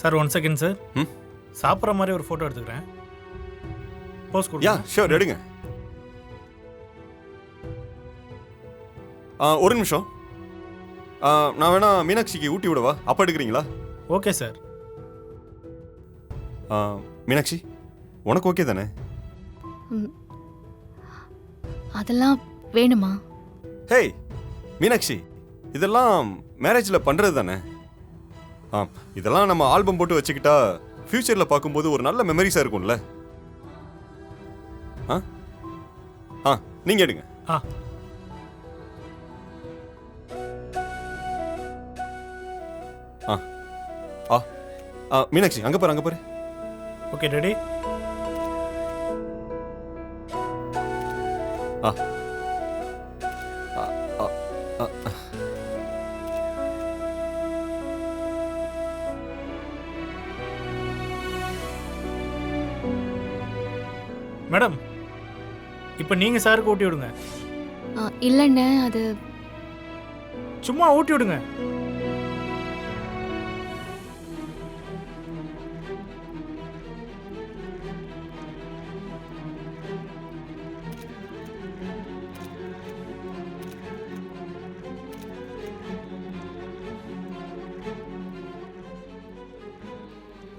Sir 1 second sir. ம் சாப்பிட்ற மாதிரி ஒரு ஃபோட்டோ எடுத்துக்கிறேன். போஸ்ட் யா கொடுங்க. ஷூர் எடுங்க. ஒரு நிமிஷம். நான் வேணா மீனாட்சிக்கு ஊட்டி விடவா? அப்போ எடுக்கிறீங்களா? Okay sir. மீனாட்சி உனக்கு ஓகே தானே? அதெல்லாம் வேணுமா? ஹேய் மீனாட்சி, இதெல்லாம் மேரேஜில் பண்ணுறது தானே? இதெல்லாம் நம்ம ஆல்பம் போட்டு வச்சுக்கிட்டா ஃப்யூச்சரில் பார்க்கும்போது ஒரு நல்ல மெமரிஸாக இருக்கும்ல. நீங்கள் எடுங்க. மீனாட்சி அங்கே பாரு, அங்கே பாரு. Okay ready. மேடம், இப்போ நீங்கள் சாருக்கு ஊட்டி விடுங்க. இல்லைண்ணே, அது சும்மா ஊட்டி விடுங்க.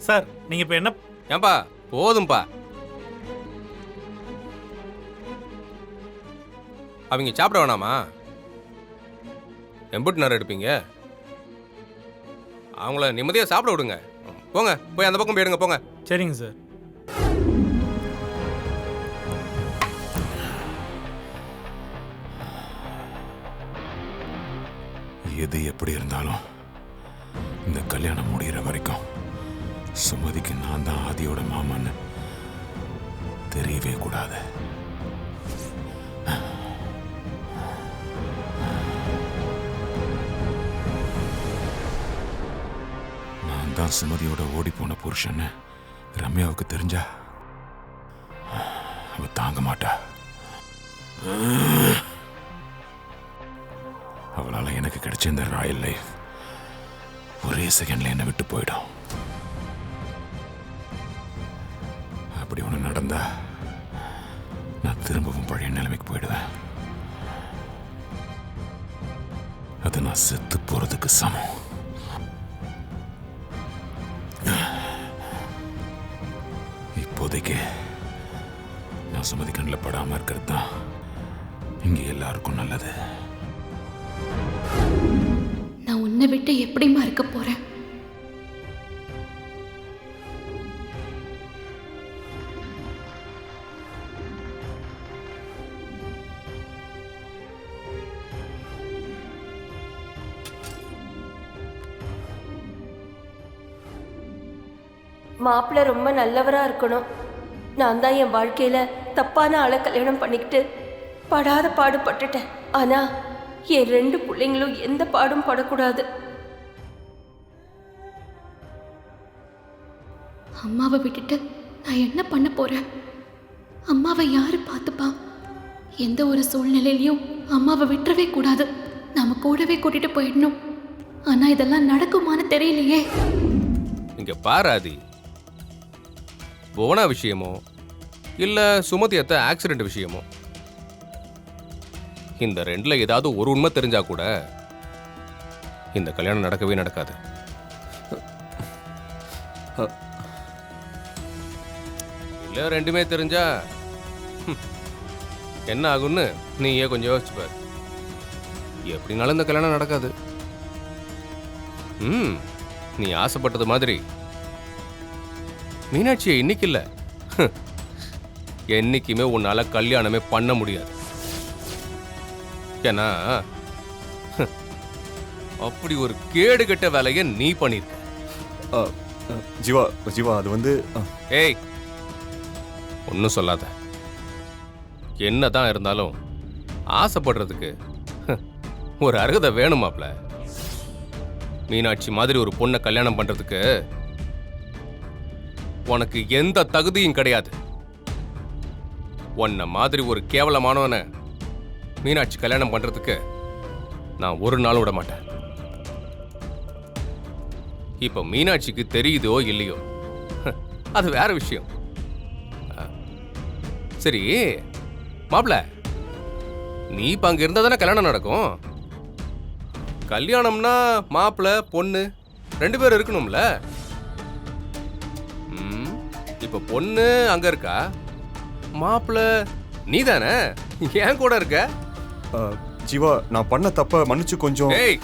சார் நீங்கள் இப்போ என்ன? ஏன்பா போதும்பா. அவங்க சாப்பிட வேணாமா? எம்புட்டு நேரம் எடுப்பீங்க? அவங்கள நிம்மதியாக சாப்பிட விடுங்க. போங்க, போய் அந்த பக்கம் போயிடுங்க, போங்க. சரிங்க சார். எது எப்படி இருந்தாலும் இந்த கல்யாணம் முடிகிற வரைக்கும் சுமதிக்கு நான் தான் ஆதியோட மாமான்னு தெரியவே கூடாது. நான் தான் சுமதியோட ஓடி போன புருஷன்னு ரம்யாவுக்கு தெரிஞ்சா அவ தாங்க மாட்டா. அவளால எனக்கு கிடைச்ச இந்த ராயல் லைஃப் ஒரே செகண்ட்ல என்னை விட்டு போயிடும். அப்படி ஒன்று நடந்தா நான் திரும்பவும் பழைய நிலைமைக்கு போயிடுவேன். அது நான் செத்து போறதுக்கு சமம். இப்போதைக்கு நான் சுமதி கண்ணில் படாம இருக்கிறது தான் இங்க எல்லாருக்கும் நல்லது. நான் உன்னை விட்டு எப்படிமா இருக்க போறேன்? மாப்பிள்ளை ரொம்ப நல்லவரா இருக்கணும். நான் தான் என் வாழ்க்கையில தப்பான ஆளை கல்யாணம் பண்ணிக்கிட்டு படாத பாடுபட்டுட்டேன். ஆனா என் 2 பிள்ளைங்களும் எந்த பாடும் படக்கூடாது. அம்மாவை விட்டுட்டு நான் என்ன பண்ண போறேன்? அம்மாவை யாரு பார்த்துப்பா? எந்த ஒரு சூழ்நிலையிலையும் அம்மாவை விட்டுறவே கூடாது. நாம கூடவே கூட்டிட்டு போயிடணும். ஆனா இதெல்லாம் நடக்குமான்னு தெரியலையே. இங்க பாராதி, போனா விஷயமோ இல்ல சுமதியத்த ஆக்சிடென்ட் விஷயமோ, இந்த 2ல ஏதாவது ஒரு உண்மை தெரிஞ்சா கூட இந்த கல்யாணம் நடக்கவே நடக்காது. இல்ல 2மே தெரிஞ்சா என்ன ஆகும்னு நீயே கொஞ்சம் யோசிச்சுப்பார். எப்படினாலும் இந்த கல்யாணம் நடக்காது. நீ ஆசைப்பட்டது மாதிரி மீனாட்சியை இன்னைக்கு இல்ல என்னைக்குமே உன்னால கல்யாணமே பண்ண முடியாது. ஏன்னா அப்படி ஒரு கேடு கெட்ட வேலையை நீ பண்ணிருக்க. ஜீவா ஜீவா அது வந்து ஏய் ஒன்னும் சொல்லாத. என்னதான் இருந்தாலும் ஆசைப்படுறதுக்கு ஒரு அருகதை வேணுமாப்ல. மீனாட்சி மாதிரி ஒரு பொண்ணை கல்யாணம் பண்றதுக்கு உனக்கு எந்த தகுதியும் கிடையாது. உன்ன மாதிரி ஒரு கேவலமானவனை மீனாட்சி கல்யாணம் பண்றதுக்கு நான் ஒரு நாள் விட மாட்டேன். இப்ப மீனாட்சிக்கு தெரியுதோ இல்லையோ அது வேற விஷயம். சரி மாப்பிள, நீ இப்ப அங்க இருந்தா தானே கல்யாணம் நடக்கும். கல்யாணம்னா மாப்பிள பொண்ணு 2 பேரும் இருக்கணும்ல. இப்ப பொண்ணு அங்க இருக்கா, மாப்பிள நீ தானே ஏன் கூட இருக்க. ஜீவா, நான் பண்ண தப்ப மன்னிச்சு கொஞ்சம். ஏய்,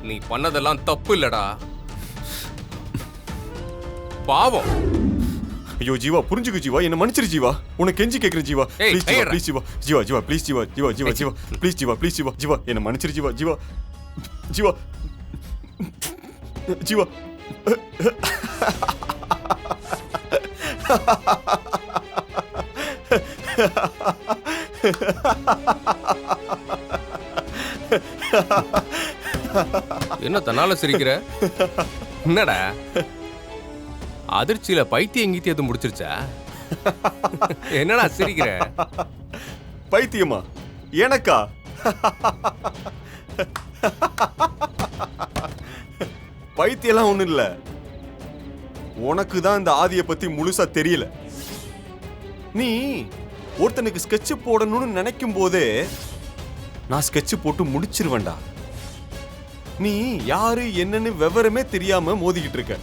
நீ பண்ணதெல்லாம் தப்பு இல்லடா, பாவம். ஐயோ ஜீவா, புரிஞ்சுக்கு ஜீவா, என்ன மன்னிச்சிரு ஜீவா, உனக்கு கெஞ்சி கேக்குறேன் ஜீவா. ஏய், ப்ளீஸ் ஜீவா, கையெடுடா. Please Jeeva, Jeeva Jeeva please Jeeva, Jeeva Jeeva Jeeva please Jeeva, please Jeeva, Jeeva என்ன மன்னிச்சிரு ஜீவா, ஜீவா ஜீவா ஜீவா. என்ன தன்னால சிரிக்கிற? என்னடா அதிர்ச்சியில பைத்தியம் எங்கிட்ட எதுவும் முடிச்சிருச்சா? என்னடா சிரிக்கிற? பைத்தியமா எனக்கா? பைத்தியெல்லாம் ஒண்ணும் இல்ல, உனக்கு தான் இந்த ஆதியை பத்தி முழுசா தெரியல. நீ ஒருத்தனுக்கு ஸ்கெட்ச் போடணும்னு நினைக்கும் போதே நான் ஸ்கெட்ச் போட்டு முடிச்சிருவேன்டா. நீ யாரு என்னன்னு விவரமே தெரியாம மோதிக்கிட்டு இருக்க.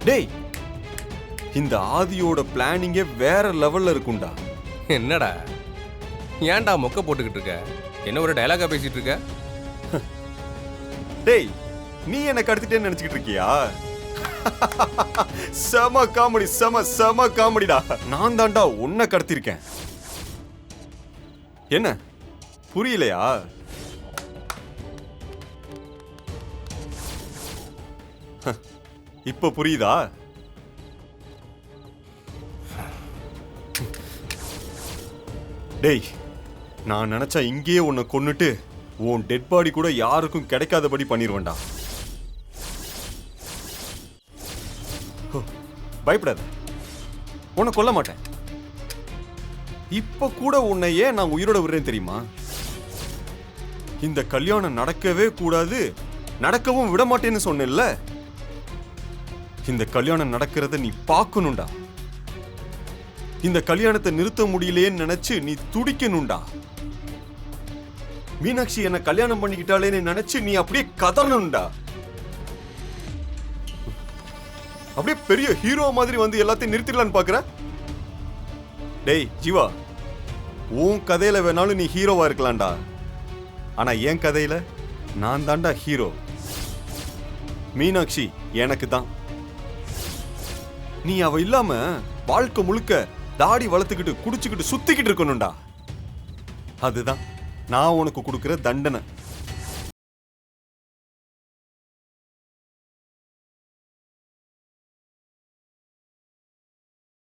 டேய், இந்த ஆதியோட பிளானிங்கே வேற லெவல்ல இருக்கும்டா. என்னடா ஏன்டா மொக்க போட்டுக்கிட்டு இருக்க? என்ன ஒரு டயலாகா பேசிட்டு இருக்க? டேய், நீ என்ன கடத்திட்டேன்னு நினைச்சுக்கிட்டு இருக்கியா? செம காமெடி, செம காமெடிடா. நான் தான்டா உன்னை கடத்திருக்கேன். என்ன புரியலையா? இப்ப புரியுதா? டேய், நான் நினைச்சா இங்கேயே உன்னை கொன்னுட்டு உன் டெட் பாடி கூட யாருக்கும் கிடைக்காதபடி பண்ணிடுவேன்டா. பயப்படாத, உன்னை கொல்ல மாட்டேன். இப்ப கூட உன்னை ஏன் நான் உயிரோட விடுறேன் தெரியுமா? இந்த கல்யாணம் நடக்கவே கூடாது, நடக்கவும் விட மாட்டேன்னு சொன்னேன்ல. இந்த கல்யாணம் நடக்கிறத நீ பார்க்கணும்டா. இந்த கல்யாணத்தை நிறுத்த முடியலையேன்னு நினைச்சு நீ துடிக்கணும்டா. மீனாட்சி என்ன கல்யாணம் பண்ணிக்கிட்டாலேன்னு நினைச்சு நீ அப்படியே கதறணும்டா. அப்படியே பெரிய ஹீரோ மாதிரி வந்து எல்லாத்தையும் நிறுத்திடலான்னு பாக்குற. டேய் ஜீவா, உன் கதையில வேணாலும் நீ ஹீரோவா இருக்கலாம்டா. ஆனா என் கதையில நான் தான்டா ஹீரோ. மீனாட்சி எனக்கு தான். நீ அவ இல்லாம வாழ்க்கை முழுக்க தாடி வளர்த்துக்கிட்டு குடிச்சுக்கிட்டு சுத்திக்கிட்டு இருக்கணும்டா. அதுதான் நான் உனக்கு கொடுக்கிற தண்டனை.